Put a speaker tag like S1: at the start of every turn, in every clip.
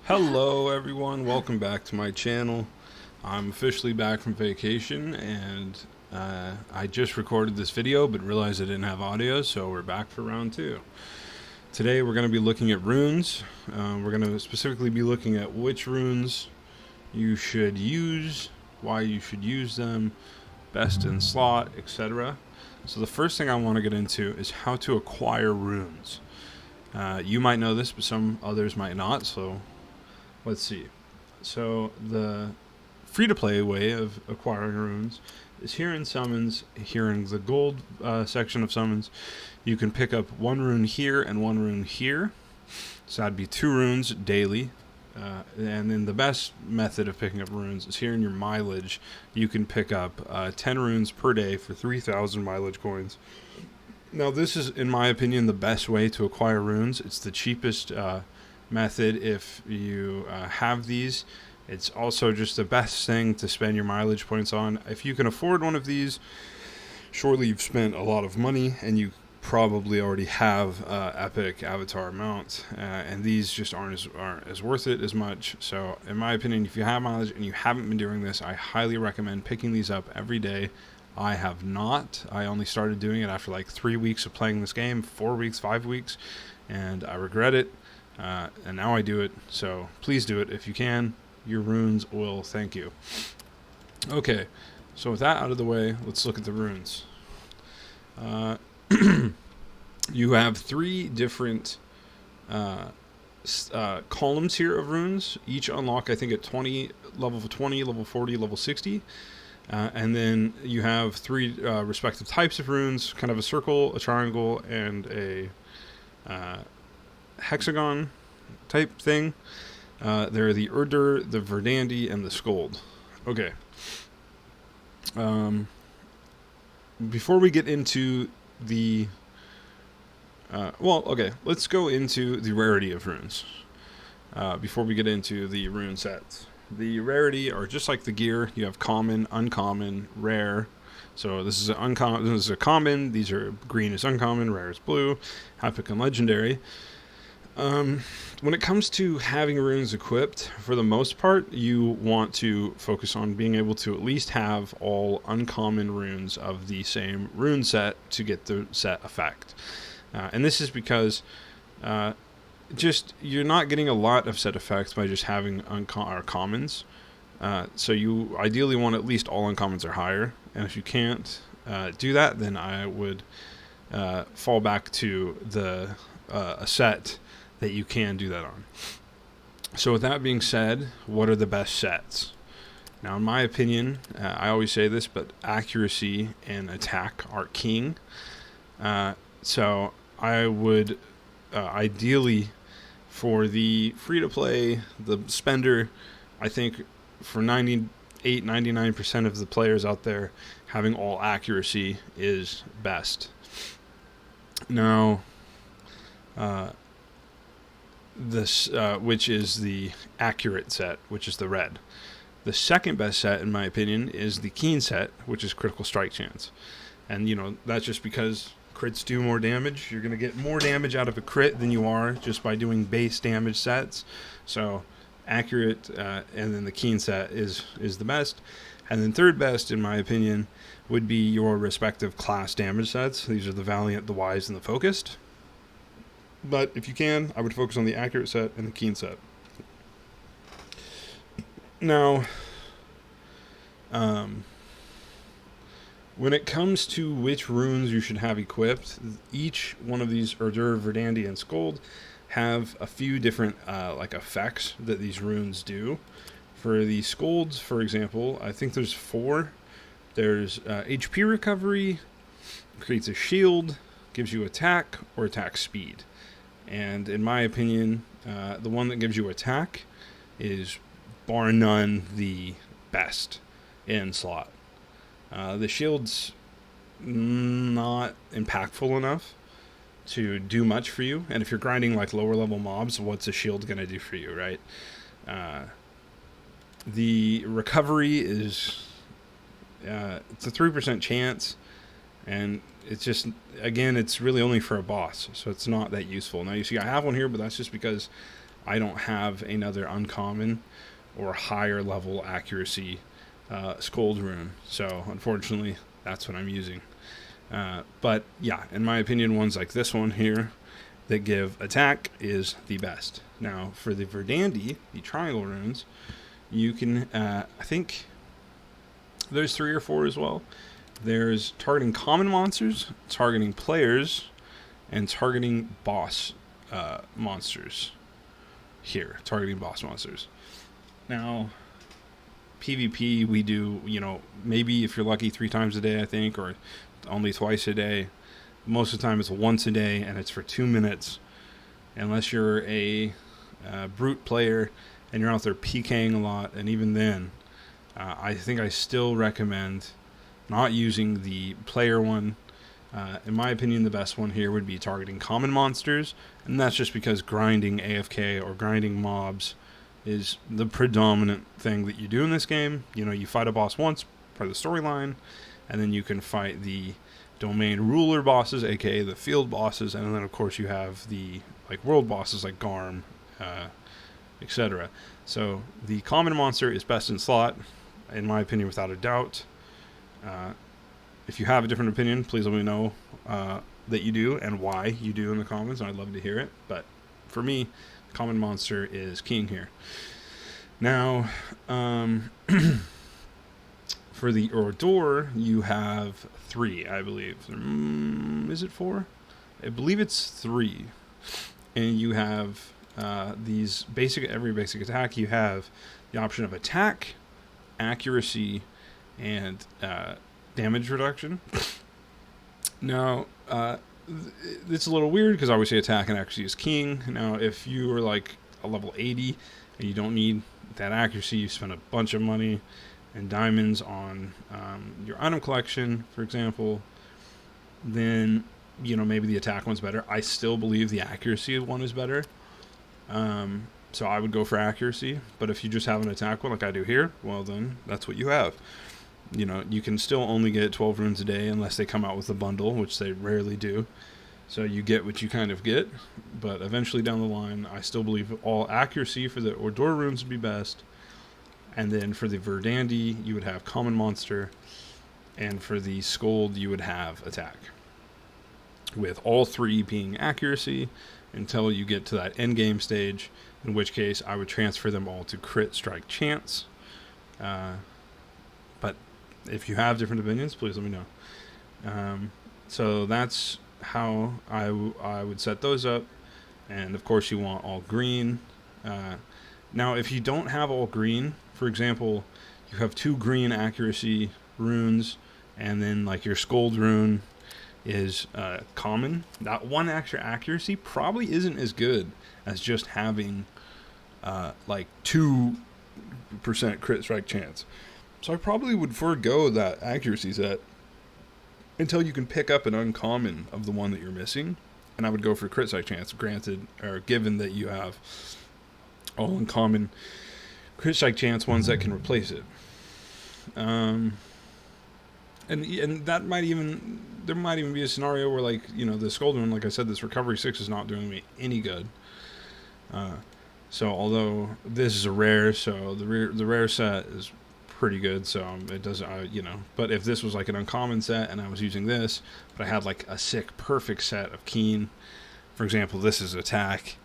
S1: Hello everyone, welcome back to my channel. I'm officially back from vacation and I just recorded this video but realized I didn't have audio, so we're back for round two. Today we're going to be looking at runes. We're going to specifically be looking at which runes you should use, why you should use them, best in slot, etc. So the first thing I want to get into is how to acquire runes. You might know this, but some others might not, so let's see. So the free-to-play way of acquiring runes is here in Summons. Here in the gold section of Summons, you can pick up one rune here and one rune here. So that'd be 2 runes daily. And then the best method of picking up runes is here in your mileage. You can pick up 10 runes per day for 3,000 mileage coins. Now this is, in my opinion, the best way to acquire runes. It's the cheapest method if you have these. It's also just the best thing to spend your mileage points on. If you can afford one of these, surely you've spent a lot of money and you probably already have epic avatar mount, and these just aren't as worth it as much. So in my opinion, if you have mileage and you haven't been doing this, I highly recommend picking these up every day. I have not. I only started doing it after like 3 weeks of playing this game, 4 weeks, 5 weeks, and I regret it. And now I do it, so please do it if you can. Your runes will thank you. Okay, so with that out of the way, let's look at the runes. You have 3 different columns here of runes. Each unlock, I think, at level 20, level 40, level 60. And then you have 3 respective types of runes, kind of a circle, a triangle, and a hexagon type thing. There are the Urdur, the Verdandi, and the Skuld. Okay. Before we get into the... let's go into the rarity of runes. Before we get into the rune sets. The rarity are just like the gear. You have common, uncommon, rare. So this is uncommon. This is a common. These are green is uncommon, rare is blue, epic and legendary. When it comes to having runes equipped, for the most part, you want to focus on being able to at least have all uncommon runes of the same rune set to get the set effect. And this is because you're not getting a lot of set effects by just having commons. So you ideally want at least all uncommons or higher. And if you can't do that, then I would fall back to a set that you can do that on. So with that being said, what are the best sets? Now, in my opinion, I always say this, but accuracy and attack are king. So I would ideally, for the free-to-play, the spender, I think for 99% of the players out there, having all accuracy is best. Now, which is the accurate set, which is the red. The second best set, in my opinion, is the keen set, which is critical strike chance. And, that's just because crits do more damage. You're going to get more damage out of a crit than you are just by doing base damage sets. So, accurate, and then the keen set is the best. And then third best, in my opinion, would be your respective class damage sets. These are the Valiant, the Wise, and the Focused. But if you can, I would focus on the accurate set and the keen set. Now, when it comes to which runes you should have equipped, each one of these Urdur, Verdandi, and Skuld have a few different effects that these runes do. For the Skulds, for example, I think there's 4. There's HP recovery, creates a shield, gives you attack, or attack speed. And in my opinion, the one that gives you attack is bar none the best in slot. The shield's not impactful enough to do much for you. And if you're grinding like lower level mobs, what's a shield going to do for you, right? The recovery is it's a 3% chance, and it's just, again, it's really only for a boss, so it's not that useful. Now you see I have one here, but that's just because I don't have another uncommon or higher level accuracy Scold rune. So unfortunately, that's what I'm using. But yeah, in my opinion, ones like this one here that give attack is the best. Now, for the Verdandi, the triangle runes, you can, I think there's 3 or 4 as well. There's targeting common monsters, targeting players, and targeting boss monsters. Here, targeting boss monsters. Now, PvP, we do, maybe if you're lucky 3 times a day, I think, or only twice a day. Most of the time it's once a day, and it's for 2 minutes. Unless you're a brute player and you're out there PKing a lot, and even then, I think I still recommend not using the player one. In my opinion, the best one here would be targeting common monsters, and that's just because grinding AFK or grinding mobs is the predominant thing that you do in this game. You fight a boss once for the storyline, and then you can fight the domain ruler bosses, aka the field bosses, and then of course you have the world bosses like Garm, etc. So the common monster is best in slot, in my opinion, without a doubt. If you have a different opinion, please let me know that you do and why you do in the comments. I'd love to hear it. But for me, common monster is king here. Now, for the Ordor, you have 3, I believe. Is it 4? I believe it's 3. And you have these every basic attack. You have the option of attack, accuracy, and damage reduction. Now, it's a little weird because I always say attack and accuracy is king. Now, if you are like a level 80 and you don't need that accuracy, you spend a bunch of money and diamonds on your item collection, for example, then maybe the attack one's better. I still believe the accuracy one is better, so I would go for accuracy. But if you just have an attack one like I do here, well then that's what you have. You can still only get 12 runes a day unless they come out with a bundle, which they rarely do. So you get what you kind of get, but eventually down the line, I still believe all accuracy for the Ordor runes would be best. And then for the Verdandi, you would have common monster, and for the Scold, you would have attack. With all 3 being accuracy until you get to that end game stage, in which case I would transfer them all to crit strike chance. But if you have different opinions, please let me know. So that's how I would set those up. And of course you want all green. Now if you don't have all green, for example, you have 2 green accuracy runes, and then your Scold rune is common. That 1 extra accuracy probably isn't as good as just having 2% crit strike chance. So I probably would forego that accuracy set until you can pick up an uncommon of the one that you're missing, and I would go for crit strike chance, granted or given that you have all uncommon crit strike chance ones that can replace it. And that might even be a scenario where the Scold one, like I said, this recovery 6 is not doing me any good. So although this is a rare, so the rare set is pretty good, so it doesn't, but if this was an uncommon set and I was using this, but I had a sick perfect set of Keen, for example, this is attack,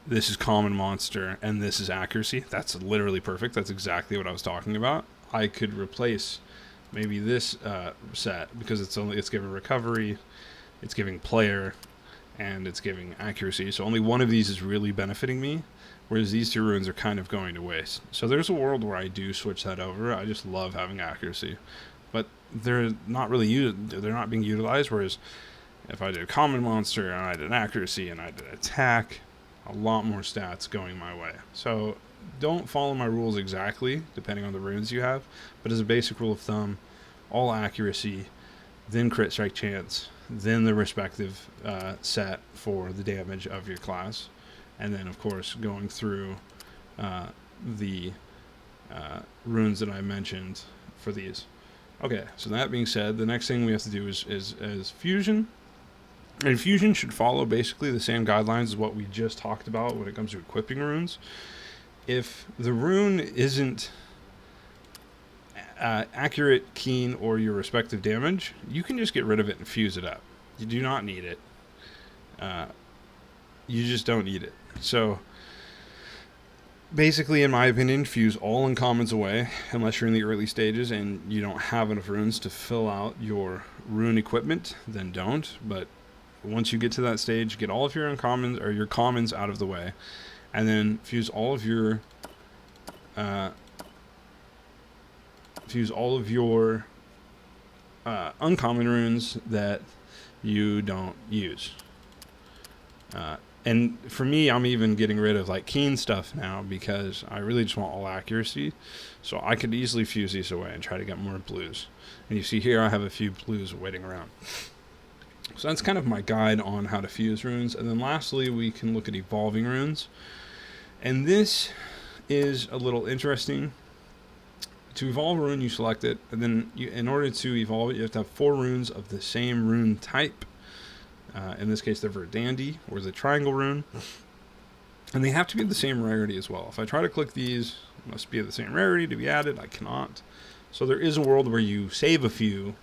S1: this is common monster, and this is accuracy, that's literally perfect. That's exactly what I was talking about. I could replace maybe this set because it's giving recovery, it's giving player, and it's giving accuracy, so only one of these is really benefiting me, whereas these 2 runes are kind of going to waste. So there's a world where I do switch that over. I just love having accuracy, but they're not being utilized. Whereas if I did common monster and I did accuracy and I did attack, a lot more stats going my way. So don't follow my rules exactly depending on the runes you have, but as a basic rule of thumb, all accuracy, then crit strike chance, then the respective set for the damage of your class, and then of course going through the runes that I mentioned for these. Okay, so that being said, the next thing we have to do is fusion. And Fusion should follow basically the same guidelines as what we just talked about when it comes to equipping runes. If the rune isn't accurate, keen, or your respective damage, you can just get rid of it and fuse it up. You do not need it. You just don't need it. So basically, in my opinion, fuse all uncommons away unless you're in the early stages and you don't have enough runes to fill out your rune equipment, then don't. But once you get to that stage, get all of your uncommons or your commons out of the way, and then fuse all of your uncommon runes that you don't use. And for me, I'm even getting rid of like keen stuff now because I really just want all accuracy. So I could easily fuse these away and try to get more blues. And you see here I have a few blues waiting around. So that's kind of my guide on how to fuse runes. And then lastly, we can look at evolving runes. And this is a little interesting. To evolve a rune, you select it, and then in order to evolve it, you have to have 4 runes of the same rune type. In this case, they're Verdandi, or the triangle rune. And they have to be the same rarity as well. If I try to click these, it must be of the same rarity to be added. I cannot. So there is a world where you save a few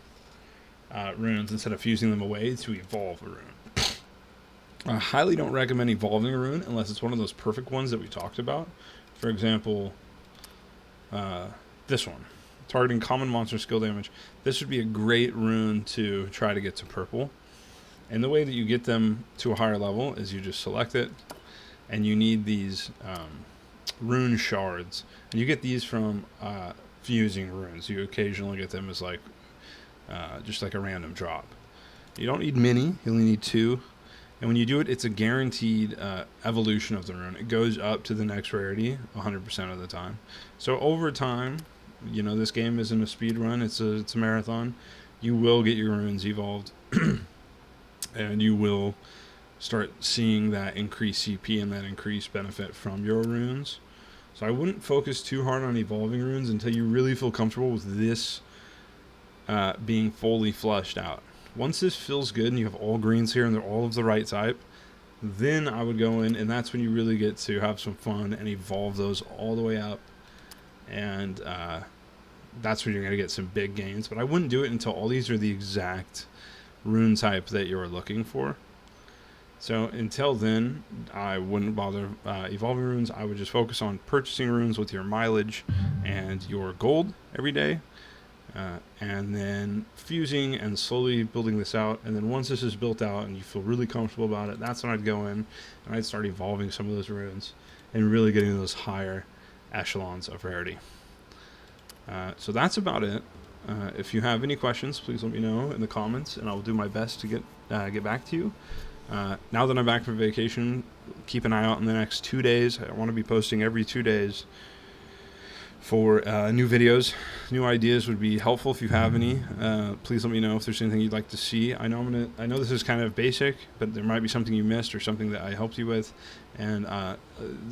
S1: runes instead of fusing them away to evolve a rune. I highly don't recommend evolving a rune unless it's one of those perfect ones that we talked about. For example, this one, targeting common monster skill damage. This would be a great rune to try to get to purple. And the way that you get them to a higher level is you just select it, and you need these rune shards. And you get these from fusing runes. You occasionally get them as like just like a random drop. You don't need many, you only need 2. And when you do it, it's a guaranteed evolution of the rune. It goes up to the next rarity 100% of the time. So over time, you know, this game isn't a speed run, it's a marathon. You will get your runes evolved. And you will start seeing that increased CP and that increased benefit from your runes. So I wouldn't focus too hard on evolving runes until you really feel comfortable with this being fully flushed out. Once this feels good and you have all greens here and they're all of the right type, then I would go in, and that's when you really get to have some fun and evolve those all the way up. And that's when you're going to get some big gains. But I wouldn't do it until all these are the exact rune type that you're looking for. So until then, I wouldn't bother evolving runes. I would just focus on purchasing runes with your mileage and your gold every day, and then fusing and slowly building this out. And then once this is built out and you feel really comfortable about it, that's when I'd go in and I'd start evolving some of those runes and really getting those higher echelons of rarity. So that's about it. If you have any questions, please let me know in the comments, and I'll do my best to get back to you. Now that I'm back from vacation, keep an eye out in the next 2 days. I want to be posting every 2 days for new videos. New ideas would be helpful if you have any. Please let me know if there's anything you'd like to see. I know this is kind of basic, but there might be something you missed or something that I helped you with. And a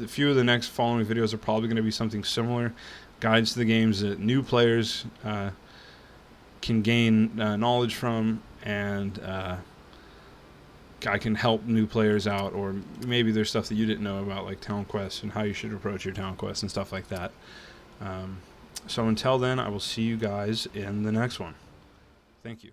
S1: few of the next following videos are probably going to be something similar. Guides to the games that new players can gain knowledge from, and I can help new players out, or maybe there's stuff that you didn't know about, like town quests and how you should approach your town quests and stuff like that. So until then, I will see you guys in the next one. Thank you.